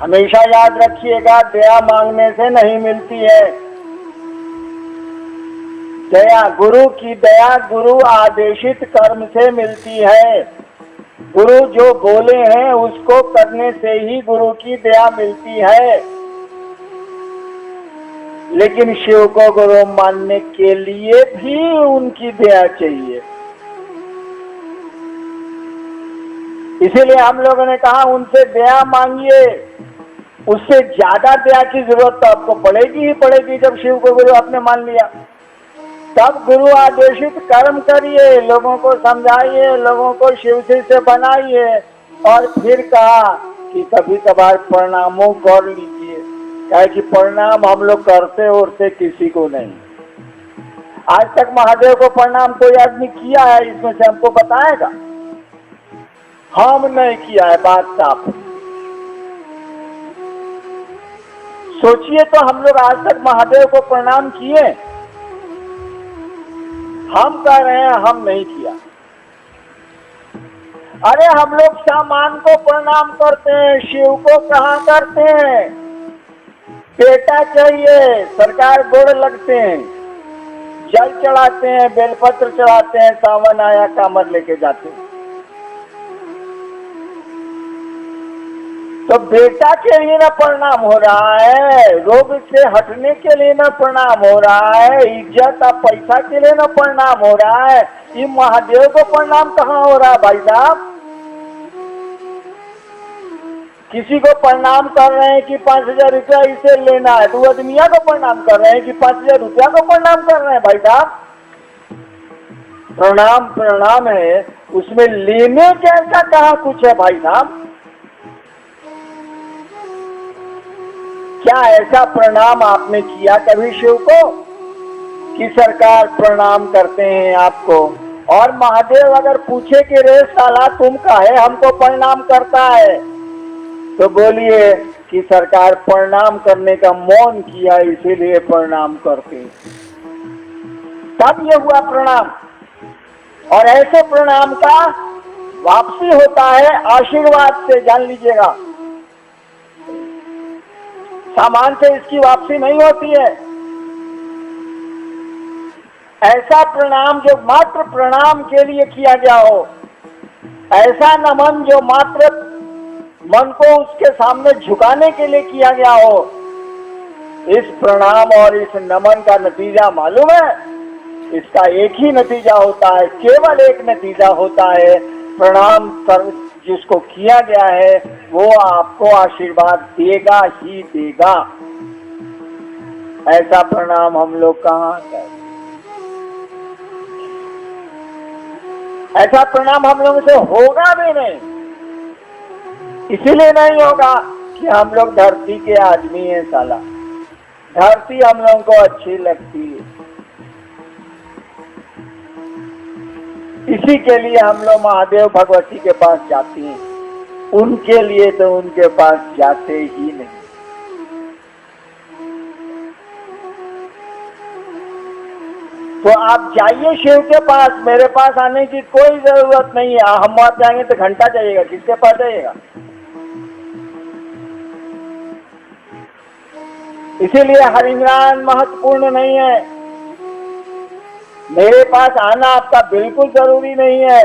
हमेशा याद रखिएगा, दया मांगने से नहीं मिलती है। दया, गुरु की दया गुरु आदेशित कर्म से मिलती है। गुरु जो बोले हैं उसको करने से ही गुरु की दया मिलती है। लेकिन शिव को गुरु मानने के लिए भी उनकी दया चाहिए। इसीलिए हम लोगों ने कहा उनसे दया मांगिए। उससे ज्यादा दया की जरूरत तो आपको पड़ेगी ही पड़ेगी जब शिव को गुरु आपने मान लिया। तब गुरु आदेशित कर्म करिए, लोगों को समझाइए, लोगों को शिव से बनाइए। और फिर कहा कि कभी कभार प्रणामों कर लीजिए, क्या कि प्रणाम हम लोग करते उड़ते किसी को नहीं। आज तक महादेव को प्रणाम कोई आदमी किया है इसमें से हमको बताएगा? हम नहीं किया है, बात साफ। सोचिए तो हम लोग आज तक महादेव को प्रणाम किए? हम कह रहे हैं हम नहीं किया। अरे हम लोग सामान को प्रणाम करते हैं, शिव को कहाँ करते हैं? बेटा चाहिए, सरकार गोड़ लगते हैं, जल चढ़ाते हैं, बेलपत्र चढ़ाते हैं, सावन आया कामर लेके जाते हैं। तो बेटा के लिए ना प्रणाम हो रहा है, रोग से हटने के लिए ना प्रणाम हो रहा है, इज्जत और पैसा के लिए ना प्रणाम हो रहा है। ये महादेव को प्रणाम कहाँ हो रहा है भाई साहब? किसी को प्रणाम कर रहे हैं कि 5,000 रुपया इसे लेना है, तो आदमिया को प्रणाम कर रहे हैं कि 5,000 रुपया को प्रणाम कर रहे हैं भाई साहब? प्रणाम प्रणाम है, उसमें लेने जैसा कहाँ कुछ है भाई साहब? क्या ऐसा प्रणाम आपने किया कभी शिव को कि सरकार प्रणाम करते हैं आपको? और महादेव अगर पूछे कि रे साला तुम काहे हमको प्रणाम करता है, तो बोलिए कि सरकार प्रणाम करने का मौन किया इसीलिए प्रणाम करते। तब ये हुआ प्रणाम। और ऐसे प्रणाम का वापसी होता है आशीर्वाद से, जान लीजिएगा। सामान से इसकी वापसी नहीं होती है। ऐसा प्रणाम जो मात्र प्रणाम के लिए किया गया हो, ऐसा नमन जो मात्र मन को उसके सामने झुकाने के लिए किया गया हो, इस प्रणाम और इस नमन का नतीजा मालूम है? इसका एक ही नतीजा होता है, केवल एक नतीजा होता है। प्रणाम कर जिसको किया गया है वो आपको आशीर्वाद देगा ही देगा। ऐसा प्रणाम हम लोग कहाँ करें? ऐसा प्रणाम हम लोगों से होगा भी नहीं। इसीलिए नहीं होगा कि हम लोग धरती के आदमी हैं साला। धरती हम लोगों को अच्छी लगती है, इसी के लिए हम लोग महादेव भगवती के पास जाते हैं। उनके लिए तो उनके पास जाते ही नहीं। तो आप जाइए शिव के पास, मेरे पास आने की कोई जरूरत नहीं है। हम वहां जाएंगे तो घंटा जाइएगा, किसके पास जाइएगा? इसीलिए हरिनाम महत्वपूर्ण नहीं है। मेरे पास आना आपका बिल्कुल जरूरी नहीं है,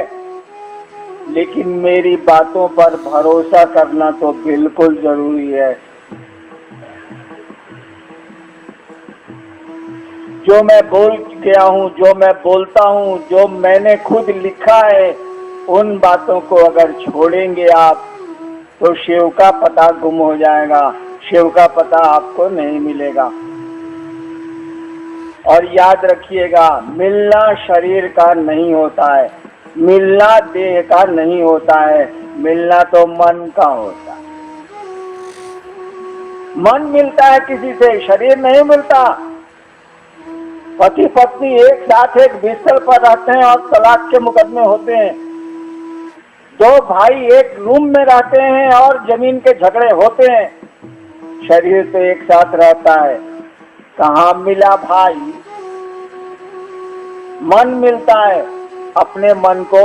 लेकिन मेरी बातों पर भरोसा करना तो बिल्कुल जरूरी है। जो मैं बोल गया हूँ, जो मैं बोलता हूँ, जो मैंने खुद लिखा है, उन बातों को अगर छोड़ेंगे आप तो शिव का पता गुम हो जाएगा, शिव का पता आपको नहीं मिलेगा। और याद रखिएगा, मिलना शरीर का नहीं होता है, मिलना देह का नहीं होता है, मिलना तो मन का होता है। मन मिलता है किसी से, शरीर नहीं मिलता। पति पत्नी एक साथ एक बिस्तर पर रहते हैं और तलाक के मुकदमे होते हैं। दो भाई एक रूम में रहते हैं और जमीन के झगड़े होते हैं। शरीर तो एक साथ रहता है, कहाँ मिला भाई? मन मिलता है। अपने मन को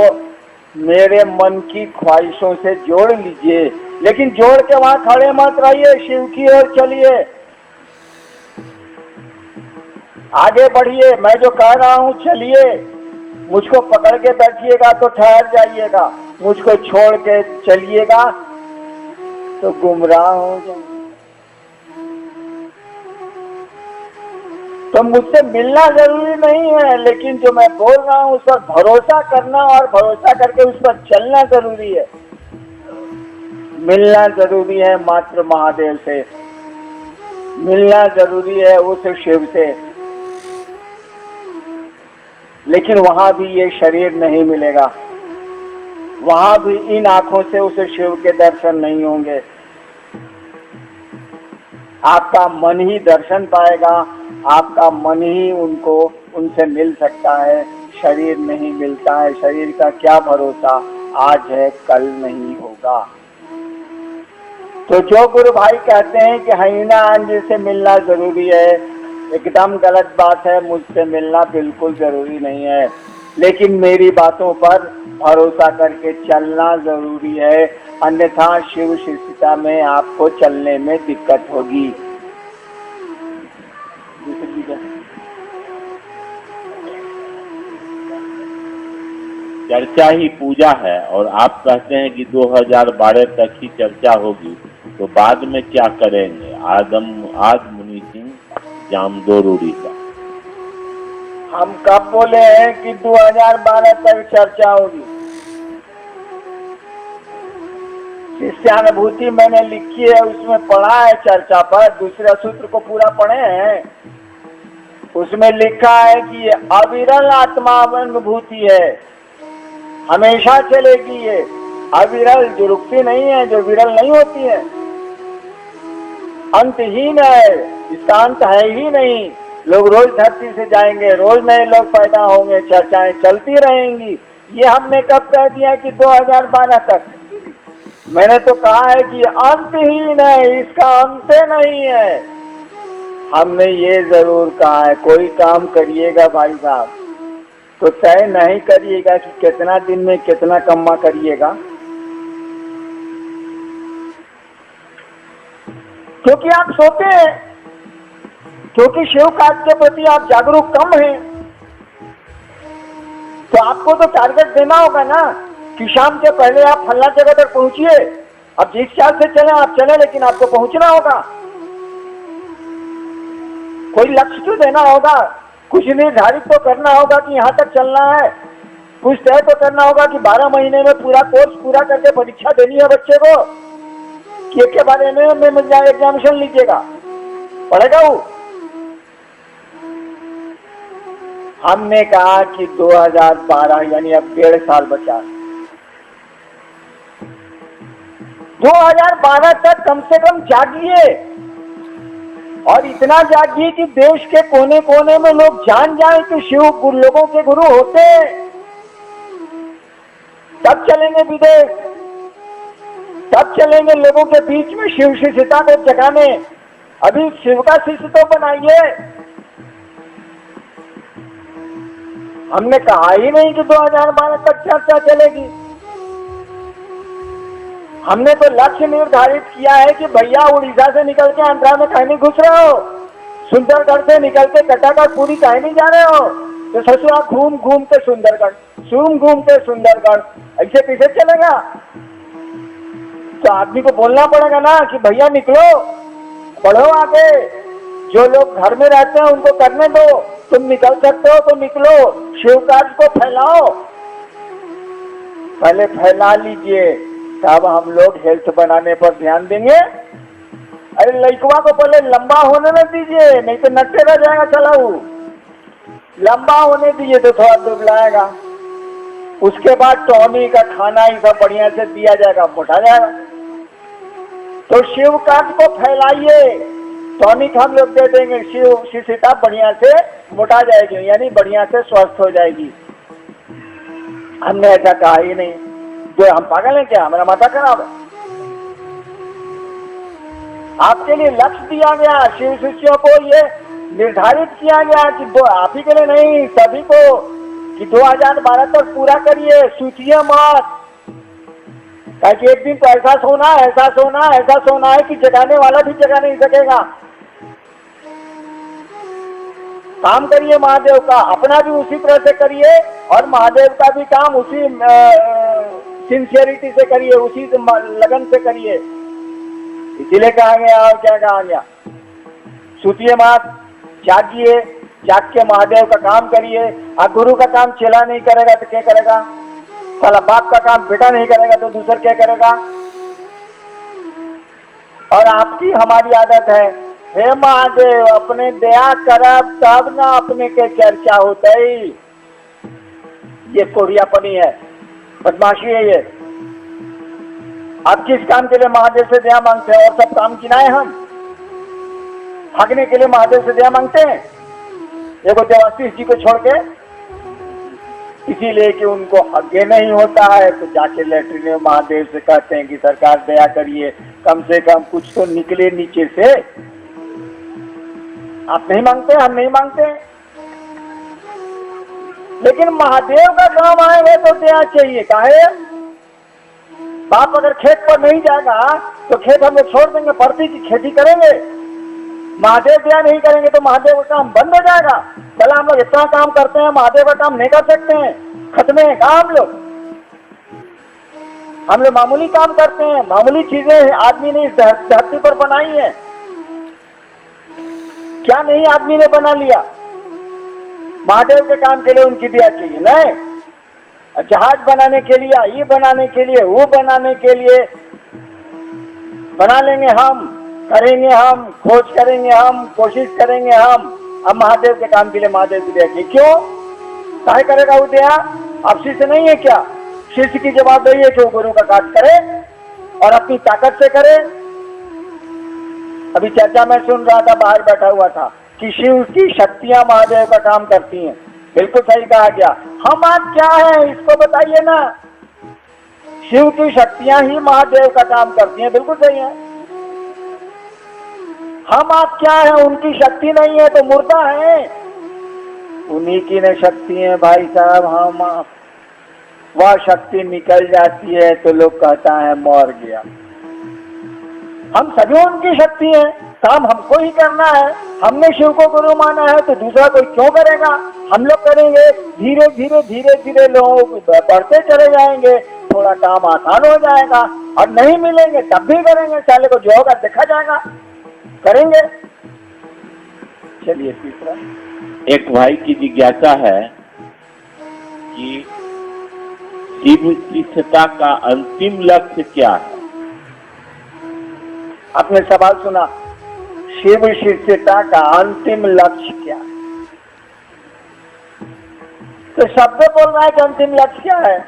मेरे मन की ख्वाहिशों से जोड़ लीजिए, लेकिन जोड़ के वहां खड़े मत रहिए, शिव की ओर चलिए, आगे बढ़िए। मैं जो कह रहा हूं चलिए, मुझको पकड़ के बैठिएगा तो ठहर जाइएगा, मुझको छोड़ के चलिएगा तो गुमराह हो जाएंगे। तो मुझसे मिलना जरूरी नहीं है, लेकिन जो मैं बोल रहा हूं उस पर भरोसा करना और भरोसा करके उस पर चलना जरूरी है। मिलना जरूरी है मात्र महादेव से, मिलना जरूरी है उस शिव से, लेकिन वहां भी ये शरीर नहीं मिलेगा, वहां भी इन आंखों से उस शिव के दर्शन नहीं होंगे। आपका मन ही दर्शन पाएगा, आपका मन ही उनसे मिल सकता है, शरीर नहीं मिलता है। शरीर का क्या भरोसा, आज है कल नहीं होगा। तो जो गुरु भाई कहते हैं कि हईना अंज से मिलना जरूरी है, एकदम गलत बात है। मुझसे मिलना बिल्कुल जरूरी नहीं है, लेकिन मेरी बातों पर भरोसा करके चलना जरूरी है, अन्यथा शिव शिष्यता में आपको चलने में दिक्कत होगी। चर्चा ही पूजा है, और आप कहते हैं कि 2012 तक ही चर्चा होगी, तो बाद में क्या करेंगे? आज मुनि सिंह जामदोरूरी का हम कब बोले हैं कि 2012 तक चर्चा होगी? शिष्यानुभूति मैंने लिखी है, उसमें पढ़ा है चर्चा पर, दूसरा सूत्र को पूरा पढ़े हैं। उसमें लिखा है कि ये अविरल आत्मा अनुभूति है, हमेशा चलेगी। ये अविरल जो रुकती नहीं है, जो विरल नहीं होती है, अंतहीन है, इसका अंत है ही नहीं। लोग रोज धरती से जाएंगे, रोज नए लोग पैदा होंगे, चर्चाएं चलती रहेंगी। ये हमने कब कह दिया कि 2012 तक? मैंने तो कहा है कि अंतहीन है, इसका अंत नहीं है। हमने ये जरूर कहा है, कोई काम करिएगा भाई साहब तो तय नहीं करिएगा कि कितना दिन में कितना कम्मा करिएगा, क्योंकि आप सोते हैं, क्योंकि शिव कार्य के प्रति आप जागरूक कम हैं। तो आपको तो टारगेट देना होगा ना कि शाम के पहले आप फला जगह तक पहुंचिए। अब जिस चाल से चले आप चले, लेकिन आपको पहुंचना होगा, कोई लक्ष्य तो देना होगा, कुछ निर्धारित तो करना होगा कि यहाँ तक चलना है, कुछ तय तो करना होगा कि 12 महीने में पूरा कोर्स पूरा करके परीक्षा देनी है बच्चे को, कि एक के बाद में एग्जामिनेशन लीजिएगा, पढ़ेगा वो। हमने कहा कि 2012 यानी अब 1.5 साल बचा, 2012 तक कम से कम जागिए, और इतना जागिए कि देश के कोने कोने में लोग जान जाएं कि शिव लोगों के गुरु होते हैं। तब चलेंगे विदेश, तब चलेंगे लोगों के बीच में शिव शिष्यता को जगाने। अभी शिव का शिष्य तो बनाइए। हमने कहा ही नहीं कि 2012 तक चर्चा चलेगी। हमने तो लक्ष्य निर्धारित किया है कि भैया उड़ीसा से निकल के आंध्रा में कहीं नहीं घुस रहे हो, सुंदरगढ़ से निकल के कटागढ़ पूरी कहीं नहीं जा रहे हो, तो ससुरा घूम घूम के सुंदरगढ़, घूम के सुंदरगढ़, ऐसे कैसे चलेगा? तो आदमी को बोलना पड़ेगा ना कि भैया निकलो, बढ़ो आगे। जो लोग घर में रहते हैं उनको करने दो, तुम निकल सकते हो तो निकलो, शिव कार्य को फैलाओ। पहले फैला लीजिए, तब हम लोग हेल्थ बनाने पर ध्यान देंगे। अरे लड़कवा को पहले लंबा होने न दीजिए, नहीं तो नट्टे रह जाएगा चलाऊ। लंबा होने दीजिए तो थोड़ा दुबलाएगा, उसके बाद टॉनिक का खाना ही सब बढ़िया से दिया जाएगा, मोटा जाएगा। तो शिव कार्य को फैलाइए, टॉनिक हम लोग दे देंगे, शिव शिष्यता बढ़िया से मोटा जाएगी, यानी बढ़िया से स्वस्थ हो जाएगी। हमने ऐसा कहा ही नहीं। जो हम पागल हैं क्या? हमारा माथा खराब है। आपके लिए लक्ष्य दिया गया, शिव शिष्यों को ये निर्धारित किया गया कि आप ही के लिए नहीं, सभी को, कि 2012 तक पूरा करिए, सोचिए मत। ताकि एक दिन तो ऐसा सोना है कि जगाने वाला भी जगा नहीं सकेगा। काम करिए महादेव का, अपना भी उसी तरह से करिए और महादेव का भी काम उसी सिंसियरिटी से करिए, उसी लगन से करिए। इसीलिए कहा गया, और क्या कहा गया, सुतिए मत, जागिए, जाग के महादेव का काम करिए। और गुरु का काम चेला नहीं करेगा तो क्या करेगा? साला बाप का काम बेटा नहीं करेगा तो दूसरा क्या करेगा? और आपकी हमारी आदत है, हे महादेव अपने दया करब तब ना अपने के चर्चा होते ही। ये कोढ़ियापनी है, बदमाशी है ये। आप किस काम के लिए महादेव से दया मांगते हैं? और सब काम गिनाए हम, भागने के लिए महादेव से दया मांगते हैं। देखो देवाशीष जी को छोड़ के, इसीलिए कि उनको आगे नहीं होता है तो जाके लेटरिन में महादेव से कहते हैं कि सरकार दया करिए, कम से कम कुछ तो निकले नीचे से। आप नहीं मांगते, हम नहीं मांगते, लेकिन महादेव का काम आएगा तो दया चाहिए। काहे? बाप अगर खेत पर नहीं जाएगा तो खेत हम लोग छोड़ देंगे, परती की खेती करेंगे। महादेव दया नहीं करेंगे तो महादेव का काम बंद हो जाएगा। चला हम लोग इतना काम करते हैं, महादेव का काम नहीं कर सकते हैं, खत्मे हैं काम लोग। हम लोग मामूली काम करते हैं, मामूली चीजें आदमी ने इस धरती पर बनाई है। क्या नहीं आदमी ने बना लिया? महादेव के काम के लिए उनकी दया चाहिए। नहीं, जहाज बनाने के लिए, ये बनाने के लिए, वो बनाने के लिए बना लेंगे हम, करेंगे हम, खोज करेंगे हम, कोशिश करेंगे हम। अब महादेव के काम के लिए महादेव की दया की क्यों? काहे करेगा वो दया? आप शिष्य नहीं है क्या? शिष्य की जवाबदेही है कि वो गुरु का कार्य करे और अपनी ताकत से करे। अभी चर्चा में सुन रहा था, बाहर बैठा हुआ था कि शिव की शक्तियां महादेव का काम करती हैं। बिल्कुल सही कहा गया। हम आप क्या है इसको बताइए ना। शिव की शक्तियां ही महादेव का काम करती हैं, बिल्कुल सही है। हम आप क्या है? उनकी शक्ति नहीं है तो मुर्दा है, उन्हीं की न शक्ति है भाई साहब। हम आप, वह शक्ति निकल जाती है तो लोग कहता है मर गया। हम सभी उनकी शक्ति है, काम हमको ही करना है। हमने शिव को गुरु माना है तो दूसरा कोई क्यों करेगा? हम लोग करेंगे, धीरे धीरे धीरे धीरे लोग बढ़ते चले जाएंगे, थोड़ा काम आसान हो जाएगा। और नहीं मिलेंगे तब भी करेंगे, साले को जो होगा देखा जाएगा, करेंगे। चलिए तीसरा। एक भाई की जिज्ञासा है कि शिव शिष्यता का अंतिम लक्ष्य क्या है? आपने सवाल सुना, शिव शिष्यता का अंतिम लक्ष्य क्या है? तो शब्द बोल रहा है कि अंतिम लक्ष्य क्या है?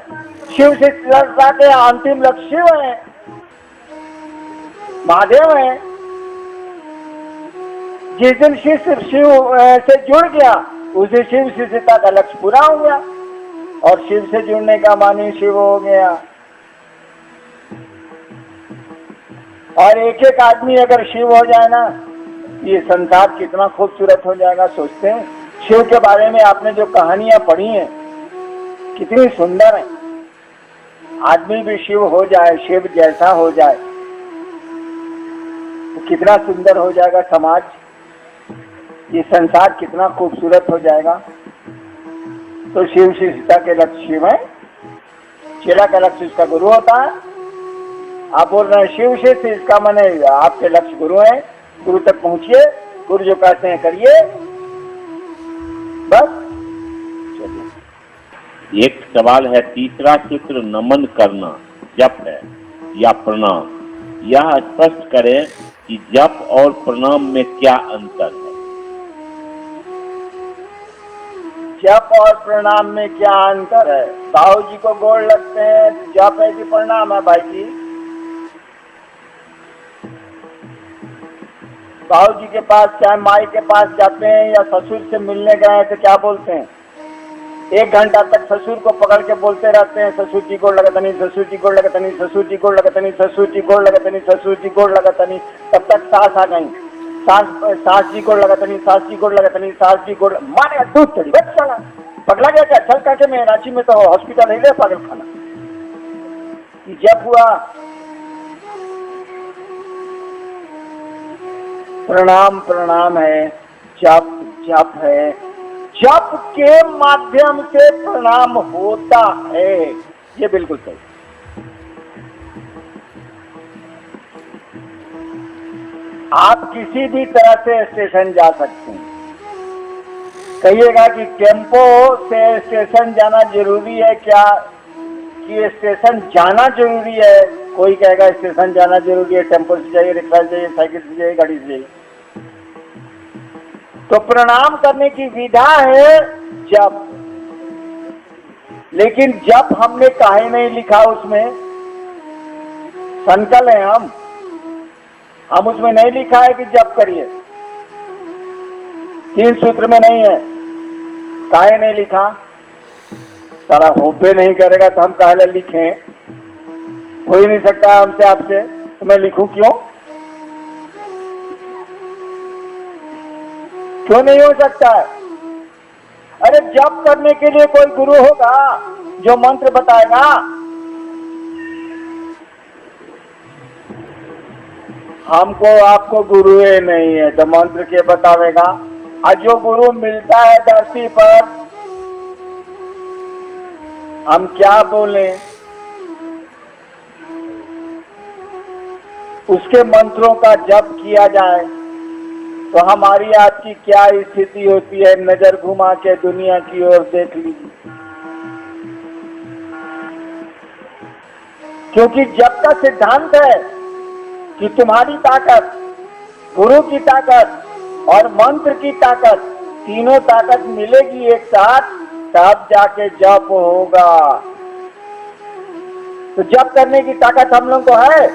शिव शिष्यता के अंतिम लक्ष्य शिव है, महादेव है। जिस दिन शिष्य शिव से जुड़ गया उसे शिव शिष्यता का लक्ष्य पूरा हो गया। और शिव से जुड़ने का मानी शिव हो गया। और एक एक आदमी अगर शिव हो जाए ना, ये संसार कितना खूबसूरत हो जाएगा। सोचते हैं शिव के बारे में आपने जो कहानियां पढ़ी हैं कितनी सुंदर है। आदमी भी शिव हो जाए, शिव जैसा हो जाए तो कितना सुंदर हो जाएगा समाज, ये संसार कितना खूबसूरत हो जाएगा। तो शिव शिष्यता के लक्ष्य शिव है, चेला का लक्ष्य उसका गुरु होता है। आप बोल रहे हैं शिव शिष्य, इसका माने आपके लक्ष्य गुरु है। गुरु तक पहुंचिए, गुरु जो कहते हैं करिए, बस। चलिए एक सवाल है, तीसरा सूत्र नमन करना जप है या प्रणाम? यह स्पष्ट करें कि जप और प्रणाम में क्या अंतर है? जप और प्रणाम में क्या अंतर है? बाबू जी को गोड़ लगते हैं, जप है कि प्रणाम है? भाई जी, बाबू जी के पास चाहे माई के पास जाते हैं या ससुर से मिलने गए तो क्या बोलते हैं? 1 घंटा तक ससुर को पकड़ के बोलते रहते हैं, ससुर जी गोड़ लगतनी, ससुर जी गोड़ लगतनी, ससुर जी गोड़ लगतनी, ससुर जी गोड़ लगतनी, ससुर जी गोड़ लगतनी। तब तक सास आ गई, सास जी गोड़ लगतनी, सास जी गोड़ लगतनी, सास जी गोड़, मारे दूध चढ़ी बस चला। पगला गया क्या? चल करके मैं रांची में तो हॉस्पिटल है पागल खाना। जप हुआ, प्रणाम प्रणाम है, जप जप है, जप के माध्यम से प्रणाम होता है, ये बिल्कुल सही। आप किसी भी तरह से स्टेशन जा सकते हैं। कहिएगा कि टेम्पो से स्टेशन जाना जरूरी है क्या, कि स्टेशन जाना जरूरी है? कोई कहेगा स्टेशन जाना जरूरी है, टेम्पो से जाइए, रिक्शा से जाइए, साइकिल से जाइए, गाड़ी से जाइए। तो प्रणाम करने की विधा है जप, लेकिन जप हमने काहे नहीं लिखा उसमें? संकल है हम उसमें नहीं लिखा है कि जप करिए, 3 सूत्र में नहीं है। काहे नहीं लिखा? सारा होपे नहीं करेगा तो हम काहे लिखें? हो ही नहीं सकता हमसे आपसे, तो मैं लिखूं क्यों? क्यों नहीं हो सकता है? अरे जप करने के लिए कोई गुरु होगा जो मंत्र बताएगा। हमको आपको गुरु ही नहीं है तो मंत्र के बतावेगा। और जो गुरु मिलता है धरती पर, हम क्या बोलें? उसके मंत्रों का जप किया जाए तो हमारी आपकी क्या स्थिति होती है? नजर घुमा के दुनिया की ओर देख लीजिए। क्योंकि जप का सिद्धांत है कि तुम्हारी ताकत, गुरु की ताकत और मंत्र की ताकत, तीनों ताकत मिलेगी एक साथ, तब जाके जप होगा। तो जप करने की ताकत हम लोग को है।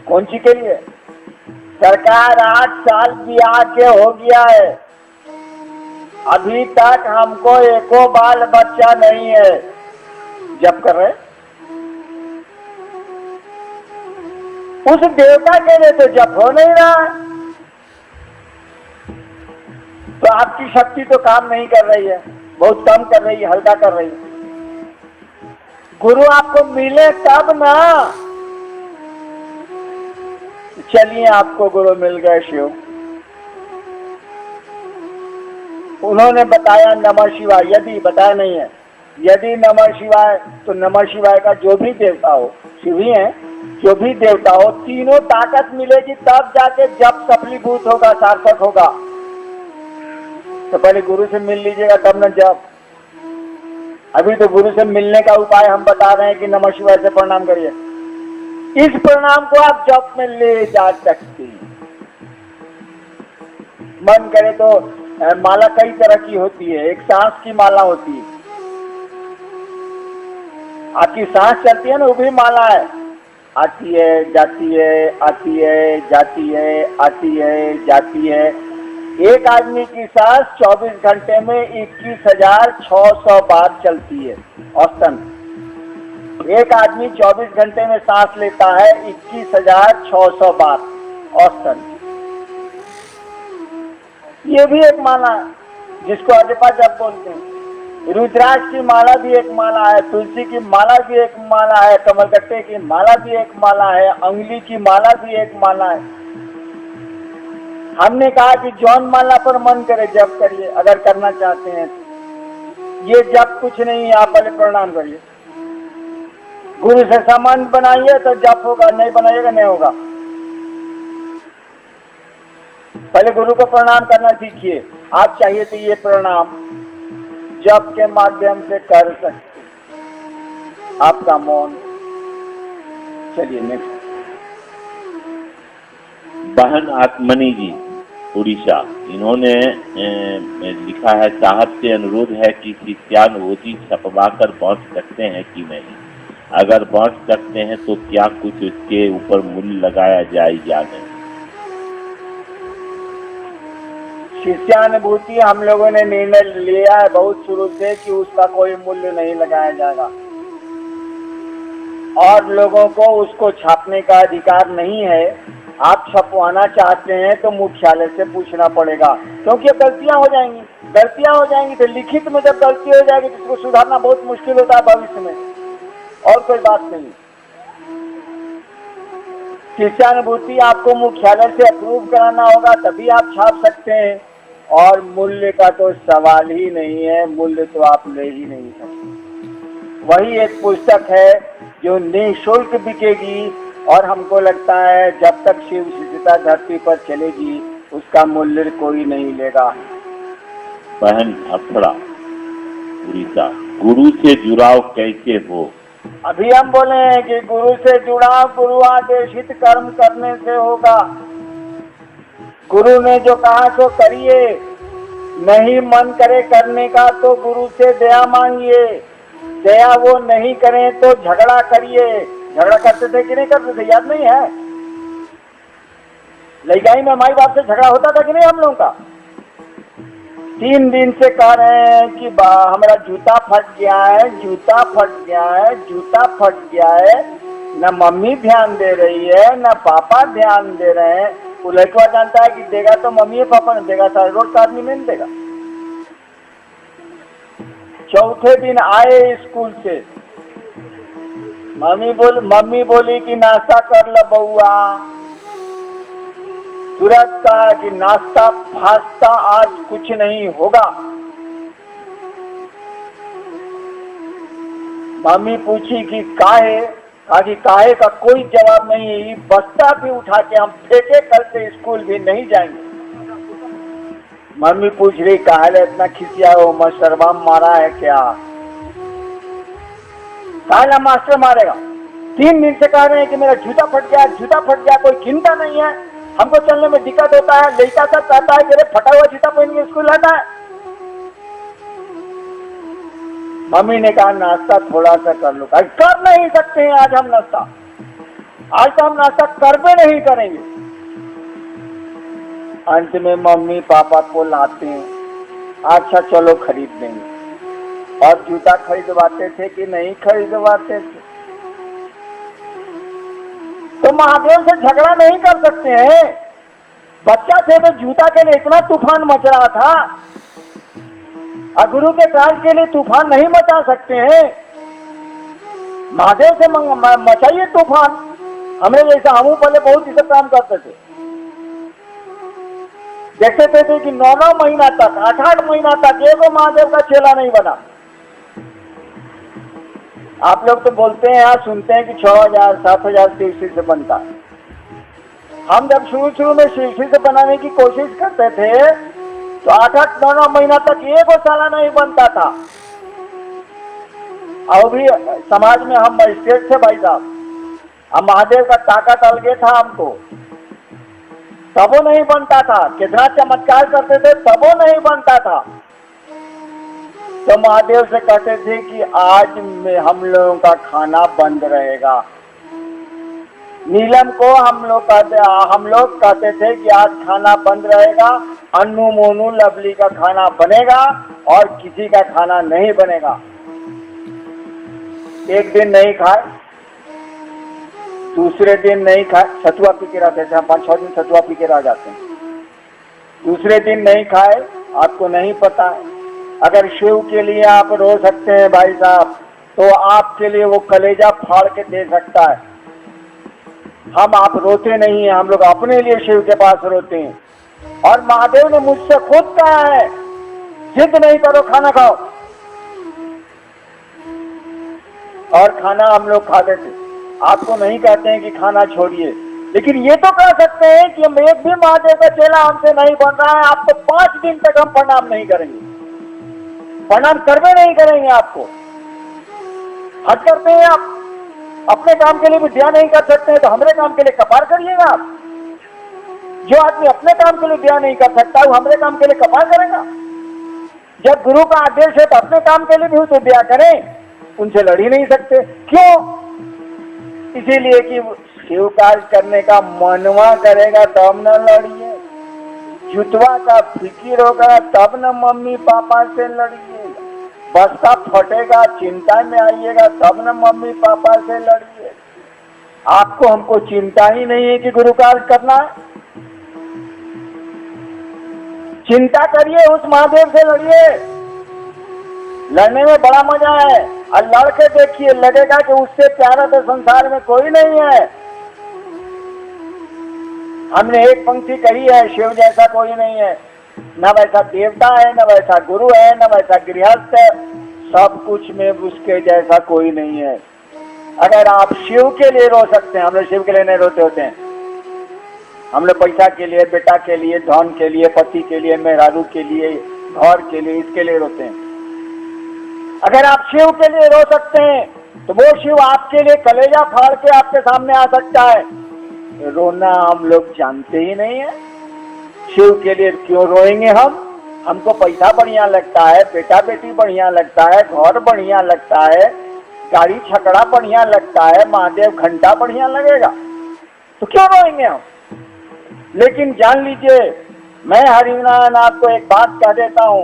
कौन सी के लिए? सरकार 8 साल ब्याह के हो गया है, अभी तक हमको एको बाल बच्चा नहीं है, जप कर रहे। उस देवता के लिए तो जप हो नहीं रहा है, तो आपकी शक्ति तो काम नहीं कर रही है, बहुत कम कर रही है, हल्का कर रही है। गुरु आपको मिले तब ना। चलिए आपको गुरु मिल गए शिव, उन्होंने बताया नमः शिवाय, यदि बताया नहीं है, यदि नमः शिवाय, तो नमः शिवाय का जो भी देवता हो, शिव ही है, जो भी देवता हो, तीनों ताकत मिलेगी तब जाके जप सफलीभूत होगा, सार्थक होगा। तो पहले गुरु से मिल लीजिएगा तब न जप। अभी तो गुरु से मिलने का उपाय हम बता रहे हैं कि नमः शिवाय से प्रणाम करिए। इस प्रणाम को आप जप में ले जा सकते हैं। मन करे तो माला कई तरह की होती है, एक सांस की माला होती है, आपकी सांस चलती है ना, वो भी माला है, आती है जाती है, आती है जाती है, आती है जाती है। एक आदमी की सांस 24 घंटे में 21,600 बार चलती है औसतन। एक आदमी 24 घंटे में सांस लेता है 21,600 बार औसतन। ये भी एक माला है जिसको अजपा जप बोलते हैं। रुद्राक्ष की माला भी एक माला है, तुलसी की माला भी एक माला है, कमलगट्टे की माला भी एक माला है, अंगुली की माला भी एक माला है। हमने कहा कि जौन माला पर मन करे जप करिए, अगर करना चाहते हैं। ये जप कुछ नहीं है, आप पहले प्रणाम करिए, गुरु से संबंध बनाइए तो जप होगा, नहीं बनाइएगा नहीं होगा। पहले गुरु को प्रणाम करना सीखिए। आप चाहिए तो ये प्रणाम जप के माध्यम से कर सकते, आपका मौन। चलिए नेक्स्ट। बहन आत्मनी जी उड़ीसा, इन्होंने लिखा है, साहब से अनुरोध है कि शिष्यानुभूति छपवा कर बांट सकते हैं कि नहीं? अगर बांट सकते हैं तो क्या कुछ उसके ऊपर मूल्य लगाया जाए या नहीं? शिष्यानुभूति हम लोगों ने निर्णय लिया है बहुत शुरू से कि उसका कोई मूल्य नहीं लगाया जाएगा, और लोगों को उसको छापने का अधिकार नहीं है। आप छपवाना चाहते हैं तो मुख्यालय से पूछना पड़ेगा, क्योंकि गलतियां हो जाएंगी तो लिखित में जब गलती हो जाएगी तो इसको सुधारना बहुत मुश्किल होता है भविष्य में, और कोई बात नहीं। शिष्यानुभूति आपको मुख्यालय से अप्रूव कराना होगा, तभी आप छाप सकते हैं, और मूल्य का तो सवाल ही नहीं है, मूल्य तो आप ले ही नहीं सकते। वही एक पुस्तक है जो निःशुल्क बिकेगी, और हमको लगता है जब तक शिव शिष्यता धरती पर चलेगी उसका मूल्य कोई नहीं लेगा। बहन अक्षरा उड़ीसा, गुरु से जुड़ाव कैसे हो? अभी हम बोले हैं कि गुरु से जुड़ाव गुरु आदेशित कर्म करने से होगा। गुरु ने जो कहा सो करिए, नहीं मन करे करने का तो गुरु से दया मांगिए, दया वो नहीं करें तो झगड़ा करिए। झगड़ा करते थे कि नहीं करते थे, याद नहीं है? लइकाई में माई बाप से झगड़ा होता था कि नहीं हम लोगों का? 3 दिन से कह रहे हैं कि हमारा जूता फट गया है, जूता फट गया है, जूता फट गया है। न मम्मी ध्यान दे रही है, न पापा ध्यान दे रहे हैं। वो लड़का जानता है कि देगा तो मम्मी पापा ने देगा, सारे रोड का आदमी नहीं देगा। चौथे दिन आए स्कूल से, मम्मी बोली कि नाश्ता कर लो बउआ। तुरंत कहा कि नाश्ता फास्ता आज कुछ नहीं होगा। मम्मी पूछी कि काहे? कहा कि काहे का कोई जवाब नहीं, बस्ता भी उठा के हम फेंके कल से स्कूल भी नहीं जाएंगे। मम्मी पूछ रही काहे इतना खिसिया हो, मास्टर मारा है क्या? काहे मास्टर मारेगा? 3 दिन से कह रहे हैं कि मेरा जूता फट गया, कोई चिंता नहीं है, हमको चलने में दिक्कत होता है। लड़का सब कहता है कि फटा हुआ जूता पहन के स्कूल आता है। मम्मी ने कहा नाश्ता थोड़ा सा कर लो। कर नहीं सकते हैं आज हम नाश्ता, आज तो हम नाश्ता करबे नहीं करेंगे। अंत में मम्मी पापा को लाते हैं, अच्छा चलो खरीद देंगे। और जूता खरीदवाते थे कि नहीं खरीदवाते थे? तो महादेव से झगड़ा नहीं कर सकते हैं। बच्चा थे तो जूता के लिए इतना तूफान मच रहा था, और गुरु के काल के लिए तूफान नहीं मचा सकते हैं। महादेव से मचाइए तूफान। हमें जैसा हम पहले बहुत इसे काम करते थे, देखते थे कि 9 महीना तक 8 महीना तक एक महादेव का चेला नहीं बना। आप लोग तो बोलते हैं यहाँ सुनते हैं कि 6000 7000 शिवसी से बनता है। हम जब शुरू में शिवसी से बनाने की कोशिश करते थे तो 8-9 महीना तक एक साला नहीं बनता था। और भी समाज में हम मजिस्ट्रेट थे भाई साहब, हम महादेव का ताकत अलगे था हमको, तबो नहीं बनता था। कितना चमत्कार करते थे तबो नहीं बनता था। तो महादेव से कहते थे कि आज में हम लोगों का खाना बंद रहेगा। नीलम को हम लोग कहते थे कि आज खाना बंद रहेगा, अन्नू मोनू लवली का खाना बनेगा और किसी का खाना नहीं बनेगा। एक दिन नहीं खाए, दूसरे दिन नहीं खाए, सतुआ पी के रहते थे हम, 5-6 दिन सतुआ पी के रह जाते हैं। दूसरे दिन नहीं खाए, आपको नहीं पता है। अगर शिव के लिए आप रो सकते हैं भाई साहब, तो आपके लिए वो कलेजा फाड़ के दे सकता है। हम आप रोते नहीं हैं, हम लोग अपने लिए शिव के पास रोते हैं। और महादेव ने मुझसे खुद कहा है, जिद नहीं करो, खाना खाओ। और खाना हम लोग खाते थे। आपको नहीं कहते हैं कि खाना छोड़िए, लेकिन ये तो कह सकते हैं कि हम एक भी महादेव का चेला हमसे नहीं बन रहा है, आपको 5 दिन तक हम प्रणाम नहीं करेंगे, प्रणाम करवे नहीं करेंगे। आपको हद करते हैं आप, अपने काम के लिए भी दया नहीं कर सकते हैं तो हमारे काम के लिए कपार करिएगा आप। जो आदमी अपने काम के लिए दया नहीं कर सकता वो हमारे काम के लिए कपार करेगा। जब गुरु का आदेश है तो अपने काम के लिए भी तो दया करें, उनसे लड़ ही नहीं सकते। क्यों? इसीलिए कि शिव कार्य करने का मनवा करेगा तब न लड़िए, जुतवा का फिकिर होगा तब न मम्मी पापा से लड़िए, बस्ता फटेगा चिंता में आइएगा तब न मम्मी पापा से लड़िए। आपको हमको चिंता ही नहीं है कि गुरु कार्य करना है। चिंता करिए, उस महादेव से लड़िए। लड़ने में बड़ा मजा है, और लड़के देखिए, लगेगा कि उससे प्यारा तो संसार में कोई नहीं है। हमने एक पंक्ति कही है, शिव जैसा कोई नहीं है, न वैसा देवता है, न वैसा गुरु है, न वैसा गृहस्थ है, सब कुछ में उसके जैसा कोई नहीं है। अगर आप शिव के लिए रो सकते हैं, हम लोग शिव के लिए नहीं रोते होते हैं। हम लोग पैसा के लिए, बेटा के लिए, धन के लिए, पति के लिए, मेहरारू के लिए, घर के लिए, इसके लिए रोते हैं। अगर आप शिव के लिए रो सकते हैं तो वो शिव आपके लिए कलेजा फाड़ के आपके सामने आ सकता है। रोना हम लोग जानते ही नहीं है। शिव के लिए क्यों रोएंगे हम? हमको पैसा बढ़िया लगता है, बेटा बेटी बढ़िया लगता है, घर बढ़िया लगता है, गाड़ी छकड़ा बढ़िया लगता है, महादेव घंटा बढ़िया लगेगा, तो क्यों रोएंगे हम? लेकिन जान लीजिए, मैं हरिनारायण आपको एक बात कह देता हूं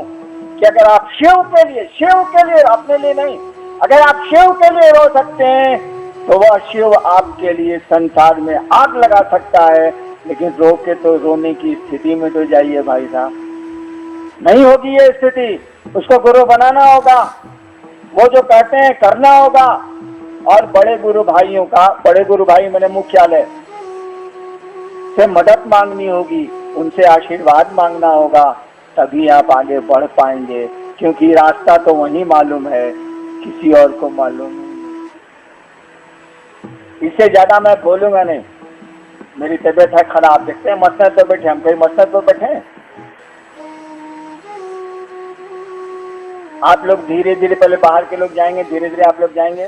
कि अगर आप शिव के लिए, अपने लिए नहीं, अगर आप शिव के लिए रो सकते हैं तो वह शिव आपके लिए संसार में आग लगा सकता है। लेकिन रो के तो रोने की स्थिति में तो जाइए भाई साहब, नहीं होगी ये स्थिति। उसको गुरु बनाना होगा, वो जो कहते हैं करना होगा। और बड़े गुरु भाइयों का, बड़े गुरु भाई मैंने मुख्यालय से मदद मांगनी होगी, उनसे आशीर्वाद मांगना होगा, तभी आप आगे बढ़ पाएंगे। क्योंकि रास्ता तो वही मालूम है, किसी और को मालूम नहीं। इससे ज्यादा मैं बोलूंगा नहीं, मेरी तबीयत है खराब। देखते हैं मसनद पर बैठे, हम कहीं मसनद पर बैठे हैं। आप लोग धीरे धीरे, पहले बाहर के लोग जाएंगे, धीरे धीरे आप लोग जाएंगे।